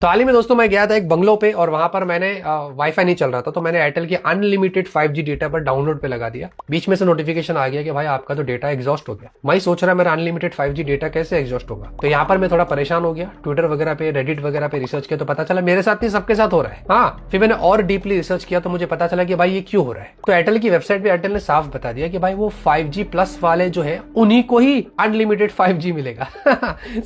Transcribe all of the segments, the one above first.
तो हाल ही में दोस्तों मैं गया था एक बंगलो पे और वहां पर मैंने वाईफाई नहीं चल रहा था तो मैंने एयरटेल की अनलिमिटेड 5G डेटा पर डाउनलोड पे लगा दिया। बीच में से नोटिफिकेशन आ गया कि भाई आपका तो डेटा एग्जॉस्ट हो गया। मैं सोच रहा मेरा अनलिमिटेड 5G डेटा कैसे एग्जॉस्ट होगा। तो यहाँ पर मैं थोड़ा परेशान हो गया। ट्विटर वगैरह पे, रेडिट वगैरह पे रिसर्च किया तो पता चला मेरे साथ नहीं सबके साथ हो रहा है। हाँ, फिर मैंने और डीपली रिसर्च किया तो मुझे पता चला कि भाई ये क्यों हो रहा है। तो एयरटेल की वेबसाइट पे एयरटेल ने साफ बता दिया कि भाई वो 5G प्लस वाले जो है उन्हीं को ही अनलिमिटेड 5G मिलेगा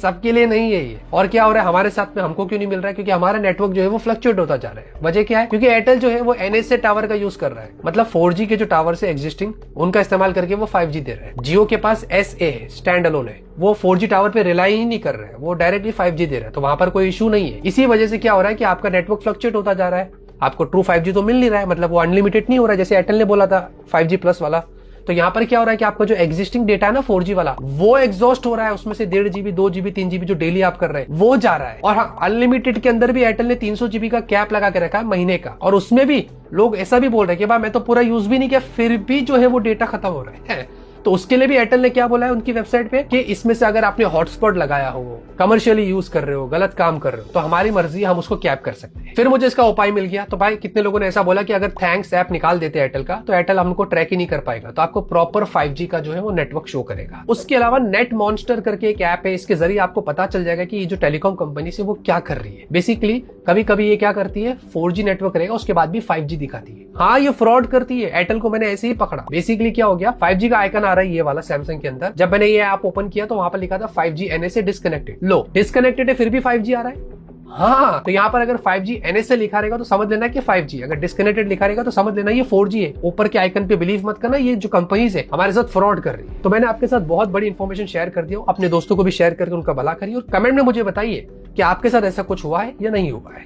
सबके लिए नहीं है ये। और क्या हो रहा है हमारे साथ में, हमको क्यों नहीं मिल रहा है? क्योंकि हमारा नेटवर्क जो है वो फ्लक्चुएट होता जा रहा है। वजह क्या है? क्योंकि एयरटेल जो है वो NSA टावर का यूज कर रहा है, मतलब 4G के जो टावर से एग्जिस्टिंग उनका इस्तेमाल करके वो 5G दे रहा है। जियो के पास SA है, स्टैंड अलोन है, वो 4G टावर पे रिलाई ही नहीं कर रहा है, वो डायरेक्टली 5G दे रहा है। तो वहां पर कोई इशू नहीं है। इसी वजह से क्या हो रहा है कि आपका नेटवर्क फ्लक्चुएट होता जा रहा है, आपको ट्रू 5G तो मिल नहीं रहा है, मतलब वो अनलिमिटेड नहीं हो रहा है जैसे एयरटेल ने बोला था 5G प्लस वाला। तो यहाँ पर क्या हो रहा है कि आपका जो एग्जिस्टिंग डेटा है ना 4G वाला, वो एग्जॉस्ट हो रहा है। उसमें से 1.5 GB 2 GB 3 GB जो डेली आप कर रहे हैं वो जा रहा है। और हाँ, अनलिमिटेड के अंदर भी एयरटेल ने 300 GB का कैप लगा के रखा है महीने का। और उसमें भी लोग ऐसा भी बोल रहे हैं कि भाई मैं तो पूरा यूज भी नहीं किया फिर भी जो है वो डेटा खत्म हो रहा है। तो उसके लिए भी एयरटेल ने क्या बोला है उनकी वेबसाइट पे कि इसमें से अगर आपने हॉटस्पॉट लगाया हो, कमर्शियली यूज कर रहे हो, गलत काम कर रहे हो, तो हमारी मर्जी, हम उसको कैप कर सकते हैं। फिर मुझे इसका उपाय मिल गया। तो भाई कितने लोगों ने ऐसा बोला कि अगर थैंक्स ऐप निकाल देते एयरटेल का तो एयरटेल हमको ट्रैक ही नहीं कर पाएगा, तो आपको प्रॉपर 5G का जो है वो नेटवर्क शो करेगा। उसके अलावा नेट मॉन्स्टर करके एक ऐप है, इसके जरिए आपको पता चल जाएगा कि ये जो टेलीकॉम कंपनी से वो क्या कर रही है। बेसिकली कभी कभी ये क्या करती है, 4G नेटवर्क रहेगा उसके बाद भी 5G दिखाती है। हाँ, ये फ्रॉड करती है। एयरटेल को मैंने ऐसे ही पकड़ा। बेसिकली क्या हो गया, 5G का आइकन आ रहा है ये वाला सैमसंग के अंदर। जब मैंने ये ऐप ओपन किया तो वहां पर लिखा था 5G NSA डिस्कनेक्टेड। लो, डिस्कनेक्टेड है फिर भी 5G आ रहा है। हाँ, तो यहाँ पर अगर 5G NSA लिखा रहेगा तो समझ लेना कि 5G, अगर डिस्कनेक्टेड लिखा रहेगा तो समझ लेना ये 4G है। ऊपर के आइकन पे बिलीव मत करना, ये जो कंपनीज है हमारे साथ फ्रॉड कर रही है। तो मैंने आपके साथ बहुत बड़ी इंफॉर्मेशन शेयर कर दिया। अपने दोस्तों को भी शेयर करके उनका भला करिए और कमेंट में मुझे बताइए कि आपके साथ ऐसा कुछ हुआ है या नहीं हुआ है।